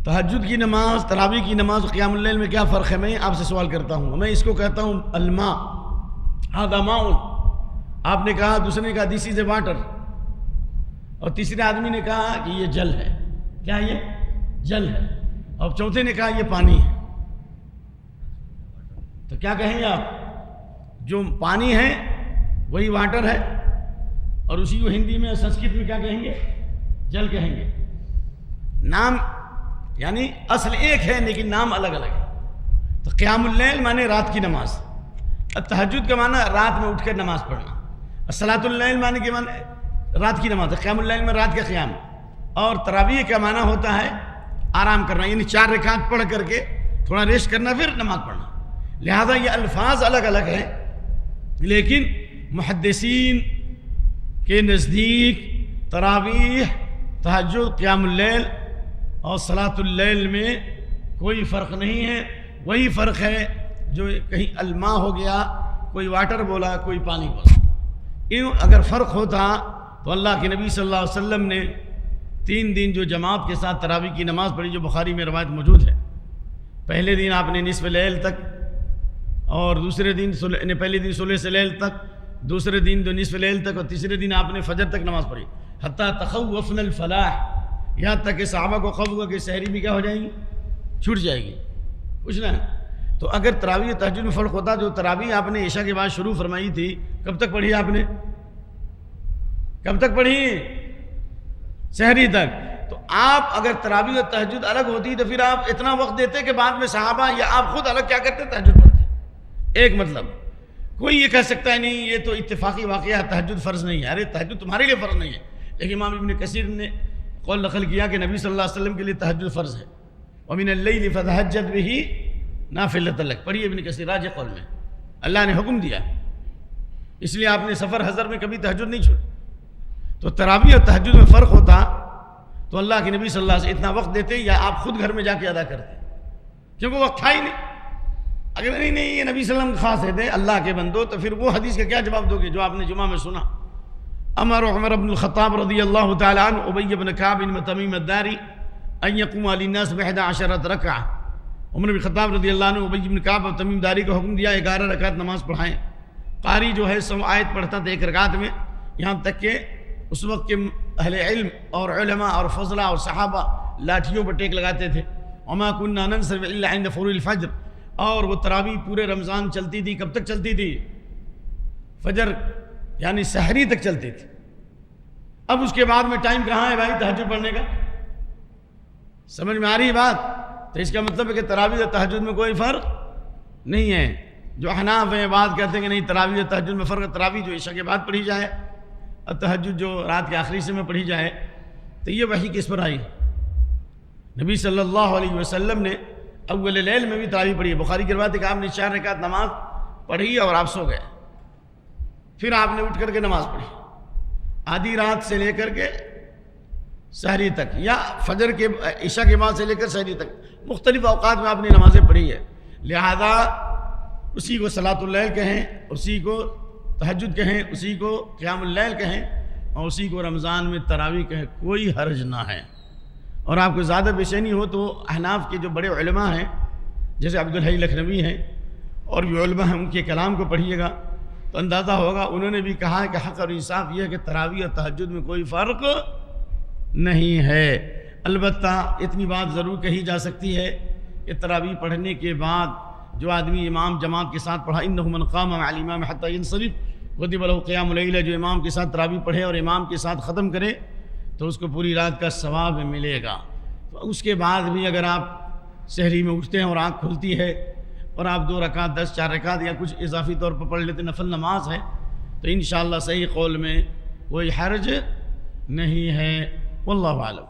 تہجد کی نماز، تراویح کی نماز اور قیام اللیل میں کیا فرق ہے؟ میں آپ سے سوال کرتا ہوں. میں اس کو کہتا ہوں الماء، ھذا ماء. آپ نے کہا، دوسرے نے کہا دس از اے واٹر، اور تیسرے آدمی نے کہا کہ یہ جل ہے. کیا یہ جل ہے؟ اور چوتھے نے کہا یہ پانی ہے. تو کیا کہیں گے آپ؟ جو پانی ہے وہی واٹر ہے، اور اسی کو ہندی میں سنسکرت میں کیا کہیں گے؟ جل کہیں گے. نام یعنی اصل ایک ہے لیکن نام الگ الگ ہے. تو قیام اللیل مانے رات کی نماز، تہجد کا معنی رات میں اٹھ کر نماز پڑھنا، صلاۃ اللیل مانے کے معنی رات کی نماز، قیام اللیل میں رات کا قیام، اور تراویح کا معنی ہوتا ہے آرام کرنا، یعنی 4 رکعت پڑھ کر کے تھوڑا ریسٹ کرنا پھر نماز پڑھنا. لہذا یہ الفاظ الگ الگ ہیں، لیکن محدثین کے نزدیک تراویح، تہجد، قیام اللیل اور صلاۃ اللیل میں کوئی فرق نہیں ہے. وہی فرق ہے جو کہیں الماء ہو گیا، کوئی واٹر بولا، کوئی پانی بولا. اگر فرق ہوتا تو اللہ کے نبی صلی اللہ علیہ وسلم نے 3 دن جو جماعت کے ساتھ تراویح کی نماز پڑھی، جو بخاری میں روایت موجود ہے. پہلے دن آپ نے نصف لیل تک، اور دوسرے دن پہلے دن ثلث لیل تک، دوسرے دن جو نصف لیل تک، اور تیسرے دن آپ نے فجر تک نماز پڑھی. حتیٰ تخوفنا الفلاح، یہاں تک کہ صحابہ کو خوف ہوا کہ سحری بھی کیا ہو جائے گی؟ چھوٹ جائے گی. کچھ نہ. تو اگر تراویح تہجد میں فرق ہوتا، جو تراویح آپ نے عشاء کے بعد شروع فرمائی تھی، کب تک پڑھی آپ نے؟ کب تک پڑھی؟ سحری تک. تو آپ اگر تراویح اور تہجد الگ ہوتی تو پھر آپ اتنا وقت دیتے کہ بعد میں صحابہ یا آپ خود الگ کیا کرتے؟ تہجد پڑھتے. ایک مطلب. کوئی یہ کہہ سکتا ہے نہیں یہ تو اتفاقی واقعہ ہے، تہجد فرض نہیں ہے. ارے تہجد تمہارے لیے فرض نہیں ہے، لیکن امام ابن کثیر نے قول نقل کیا کہ نبی صلی اللہ علیہ وسلم کے لیے تہجد فرض ہے. وَمِنَ اللَّيْلِ فَتَهَجَّدْ بِهِ نَافِلَةً لَكَ، پڑھیے ابن کثیر راجح قول میں اللہ نے حکم دیا، اس لیے آپ نے سفر حضر میں کبھی تہجد نہیں چھوڑی. تو تراویح اور تہجد میں فرق ہوتا تو اللہ کے نبی صلی اللہ علیہ وسلم اتنا وقت دیتے یا آپ خود گھر میں جا کے ادا کرتے، کیونکہ وقت تھا ہی نہیں. اگر نہیں یہ نبی صلی اللہ علیہ وسلم خاص ہے اللہ کے بندو، تو پھر وہ حدیث کا کیا جواب دو گے جو آپ نے جمعہ میں سنا؟ امر عمر بن الخطاب رضی اللہ تعالی عنہ ابی بن کعب بن تمیم الداری ان یقوم للناس ب11 رکعہ. عمر بن الخطاب رضی اللہ عنہ ابی بن کعب اور تمیم داری کو حکم دیا 11 رکعت نماز پڑھائیں. قاری جو ہے 100 آیت پڑھتا تھا 1 رکعت میں، یہاں تک کہ اس وقت کے اہل علم اور علماء اور فضلہ اور صحابہ لاٹھیوں پر ٹیک لگاتے تھے. وما كنا ننصرف الا عند فروع الفجر، اور وہ تراویح پورے رمضان چلتی تھی. کب تک چلتی تھی؟ فجر یعنی سحری تک چلتی تھی. اب اس کے بعد میں ٹائم کہاں ہے بھائی تہجد پڑھنے کا؟ سمجھ میں آ رہی بات؟ تو اس کا مطلب ہے کہ تراویح اور تہجد میں کوئی فرق نہیں ہے. جو احناف ہیں بات کہتے ہیں کہ نہیں تراویح اور تہجد میں فرق ہے. تراویح جو عشاء کے بعد پڑھی جائے اور تہجد جو رات کے آخری حصے میں پڑھی جائے. تو یہ وحی کس پر آئی؟ نبی صلی اللہ علیہ وسلم نے اول لیل میں بھی تراویح پڑھی ہے. بخاری کی روایت ہے کہ آپ نے 4 رکعت نماز پڑھی اور آپ سو گئے، پھر آپ نے اٹھ کر کے نماز پڑھی آدھی رات سے لے کر کے سحری تک، یا فجر کے عشاء کے بعد سے لے کر سحری تک مختلف اوقات میں آپ نے نمازیں پڑھی ہے. لہذا اسی کو صلاۃ اللیل کہیں، اسی کو تہجد کہیں، اسی کو قیام اللیل کہیں، اور اسی کو رمضان میں تراویح کہیں، کوئی حرج نہ ہے. اور آپ کو زیادہ بے چینی ہو تو احناف کے جو بڑے علماء ہیں جیسے عبدالحی لکھنوی ہیں اور جو علماء ہیں ان کے کلام کو پڑھیے گا تو اندازہ ہوگا. انہوں نے بھی کہا کہ حق اور انصاف یہ ہے کہ تراویح اور تہجد میں کوئی فرق نہیں ہے. البتہ اتنی بات ضرور کہی جا سکتی ہے کہ تراویح پڑھنے کے بعد جو آدمی امام جماعت کے ساتھ پڑھا، انہ من قام مع الامام حتی ینصرف کتب لہ قیام اللیل، جو امام کے ساتھ تراویح پڑھے اور امام کے ساتھ ختم کرے تو اس کو پوری رات کا ثواب ملے گا. تو اس کے بعد بھی اگر آپ سحری میں اٹھتے ہیں اور آنکھ کھلتی ہے اور آپ 2 رکعت 10 4 رکعت یا کچھ اضافی طور پر پڑھ لیتے نفل نماز ہے تو انشاءاللہ صحیح قول میں کوئی حرج نہیں ہے. واللہ اعلم.